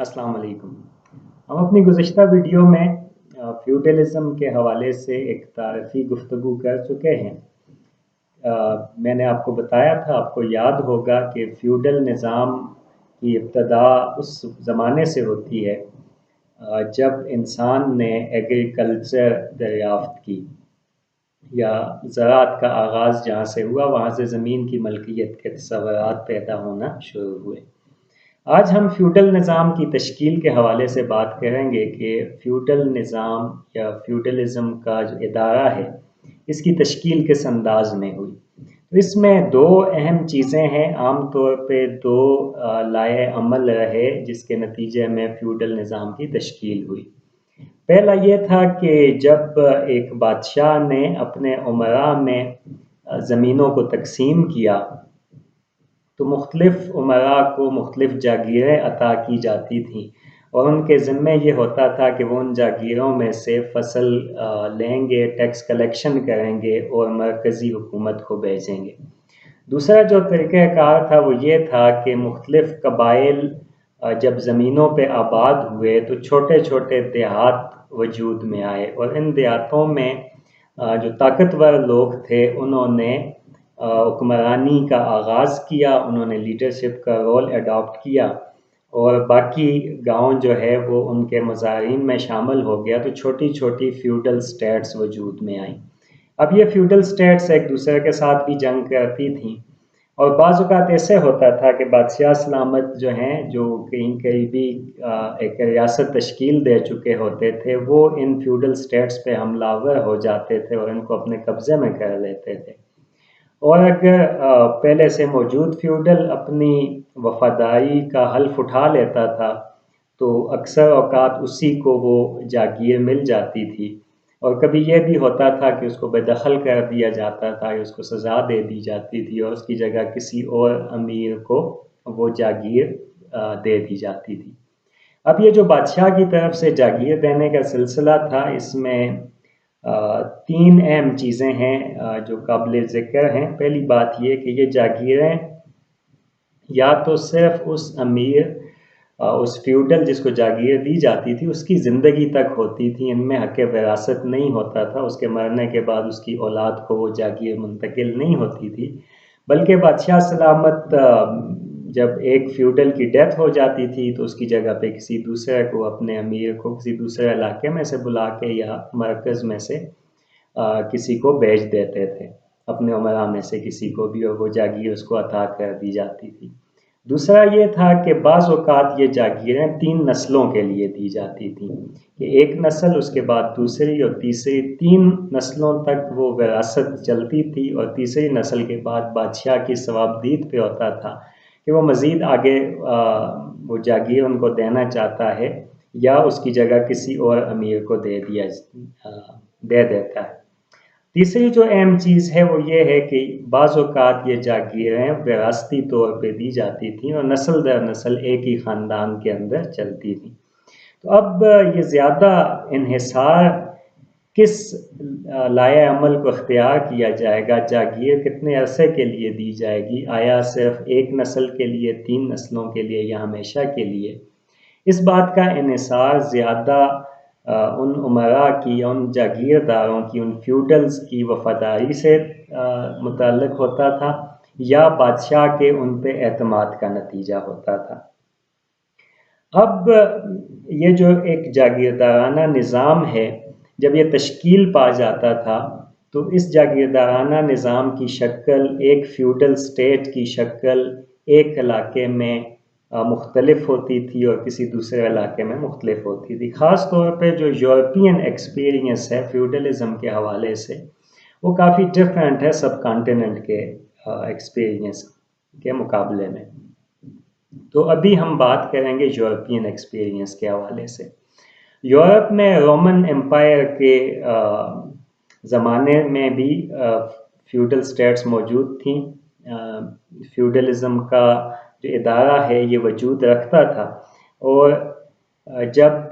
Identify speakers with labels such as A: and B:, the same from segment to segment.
A: अस्सलाम वालेकुम। हम अपनी गुज़िश्ता वीडियो में फ्यूडलिज़्म के हवाले से एक तारीख़ी गुफ्तगू कर चुके हैं। मैंने आपको बताया था, आपको याद होगा कि फ्यूडल निज़ाम की इब्तदा उस ज़माने से होती है जब इंसान ने एग्रीकल्चर दरियाफ़्त की या ज़राअत का आगाज़ जहाँ से हुआ, वहाँ से ज़मीन की मलकियत के तस्वुरात पैदा होना शुरू हुए। आज हम फ्यूडल निज़ाम की तश्कील के हवाले से बात करेंगे कि फ्यूडल निज़ाम या फ्यूडलिज़्म का जो इदारा है, इसकी तश्कील किस अंदाज़ में हुई। तो इसमें दो अहम चीज़ें हैं, आम तौर पे दो लाए अमल रहे जिसके नतीजे में फ्यूडल निज़ाम की तश्कील हुई। पहला ये था कि जब एक बादशाह ने अपने उमरा में ज़मीनों को तकसीम किया तो मुख्तलिफ़ उमरा को मुख्तलिफ़ जागीरें अता की जाती थीं और उनके ज़िम्मे ये होता था कि वो उन जागीरों में से फ़सल लेंगे, टैक्स कलेक्शन करेंगे और मरकज़ी हुकूमत को भेजेंगे। दूसरा जो तरीक़ाकार था वो ये था कि मुख्तलिफ़ कबाइल जब ज़मीनों पे आबाद हुए तो छोटे छोटे देहात वजूद में आए और इन देहातों में जो ताकतवर लोग थे उन्होंने हुक्मरानी का आगाज़ किया, उन्होंने लीडरशिप का रोल अडॉप्ट किया और बाकी गाँव जो है वो उनके मज़ारीन में शामिल हो गया, तो छोटी छोटी फ्यूडल स्टेट्स वजूद में आईं। अब ये फ्यूडल स्टेट्स एक दूसरे के साथ भी जंग करती थीं और बाज़ औक़ात ऐसे होता था कि बादशाह सलामत जो हैं, जो कहीं कहीं भी एक रियासत तश्कील दे चुके होते थे, वो इन फ्यूडल स्टेट्स पे हमलावर हो जाते थे और इनको अपने कब्ज़े में कर लेते थे। और अगर पहले से मौजूद फ्यूडल अपनी वफ़ादारी का हल्फ़ उठा लेता था, तो अक्सर औक़ात उसी को वो जागीर मिल जाती थी और कभी ये भी होता था कि उसको बेदख़ल कर दिया जाता था या उसको सज़ा दे दी जाती थी और उसकी जगह किसी और अमीर को वो जागीर दे दी जाती थी। अब ये जो बादशाह की तरफ से जागीर देने का सिलसिला था, इसमें तीन अहम चीज़ें हैं जो काबिल ज़िक्र हैं। पहली बात ये कि ये जागीरें या तो सिर्फ़ उस अमीर उस फ्यूडल जिसको जागीर दी जाती थी उसकी ज़िंदगी तक होती थी, इनमें हक़ विरासत नहीं होता था, उसके मरने के बाद उसकी औलाद को वो जागीर मुंतकिल नहीं होती थी। बल्कि बादशाह सलामत जब एक फ्यूडल की डेथ हो जाती थी तो उसकी जगह पे किसी दूसरे को, अपने अमीर को किसी दूसरे इलाके में से बुला के या मरकज़ में से किसी को भेज देते थे, अपने उमरा में से किसी को भी, और वो जागीर उसको अता कर दी जाती थी। दूसरा ये था कि बाज़ औक़ात ये जागीरें 3 नस्लों के लिए दी जाती थीं कि एक नस्ल, उसके बाद दूसरी और तीसरी, 3 नस्लों तक वो विरासत चलती थी और तीसरी नस्ल के बाद बादशाह की सवाबदीद पे होता था कि वो मज़ीद आगे वो जागीर उनको देना चाहता है या उसकी जगह किसी और अमीर को दे देता है। तीसरी जो अहम चीज़ है वो ये है कि बाज़ औक़ात ये जागीरें विरासती तौर पे दी जाती थीं और नस्ल दर नस्ल एक ही ख़ानदान के अंदर चलती थीं। तो अब ये ज़्यादा इन्हिसार किस लाए अमल को इख्तियार किया जाएगा, जागीर कितने अरसे के लिए दी जाएगी, आया सिर्फ़ एक नस्ल के लिए, 3 नस्लों के लिए या हमेशा के लिए। इस बात का इन्हिसार ज़्यादा उन उमरा की, उन जागीरदारों की, उन फ्यूडल्स की वफ़ादारी से मुताल्लिक़ होता था या बादशाह के उन पे एतमाद का नतीजा होता था। अब ये जो एक जागीरदाराना निज़ाम है, जब ये तश्कील पा जाता था तो इस जागीरदाराना निज़ाम की शक्ल, एक फ्यूडल स्टेट की शक्ल एक इलाके में मुख्तलिफ़ होती थी और किसी दूसरे इलाके में मुख्तलिफ़ होती थी। ख़ास तौर पे जो यूरोपियन एक्सपीरियंस है फ्यूडलिज़्म के हवाले से, वो काफ़ी डिफरेंट है सब कॉन्टिनेंट के एक्सपीरियंस के मुकाबले में। तो अभी हम बात करेंगे यूरोपियन एक्सपीरियंस के हवाले से। यूरोप में रोमन एम्पायर के ज़माने में भी फ्यूडल स्टेट्स मौजूद थीं। फ्यूडलिज़्म का जो इदारा है ये वजूद रखता था और जब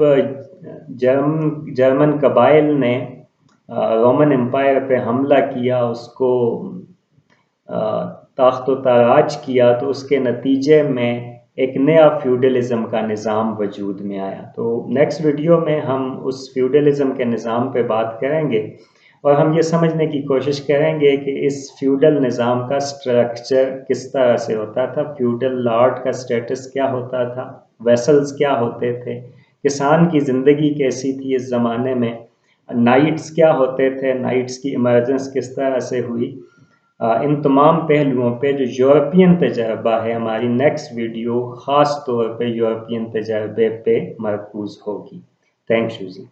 A: जर्मन कबाइल ने रोमन एम्पायर पे हमला किया, उसको ताख्त व ताराज किया, तो उसके नतीजे में ایک نیا فیوڈلزم کا نظام وجود میں آیا۔ تو نیکسٹ ویڈیو میں ہم اس فیوڈلزم کے نظام پہ بات کریں گے اور ہم یہ سمجھنے کی کوشش کریں گے کہ اس فیوڈل نظام کا سٹرکچر کس طرح سے ہوتا تھا، فیوڈل لارڈ کا سٹیٹس کیا ہوتا تھا، ویسلز کیا ہوتے تھے، کسان کی زندگی کیسی تھی اس زمانے میں، نائٹس کیا ہوتے تھے، نائٹس کی ایمرجنس کس طرح سے ہوئی۔ ان تمام پہلوؤں پہ جو یورپین تجربہ ہے، ہماری نیکسٹ ویڈیو خاص طور پہ یورپین تجربے پہ مرکوز ہوگی۔ Thank you G.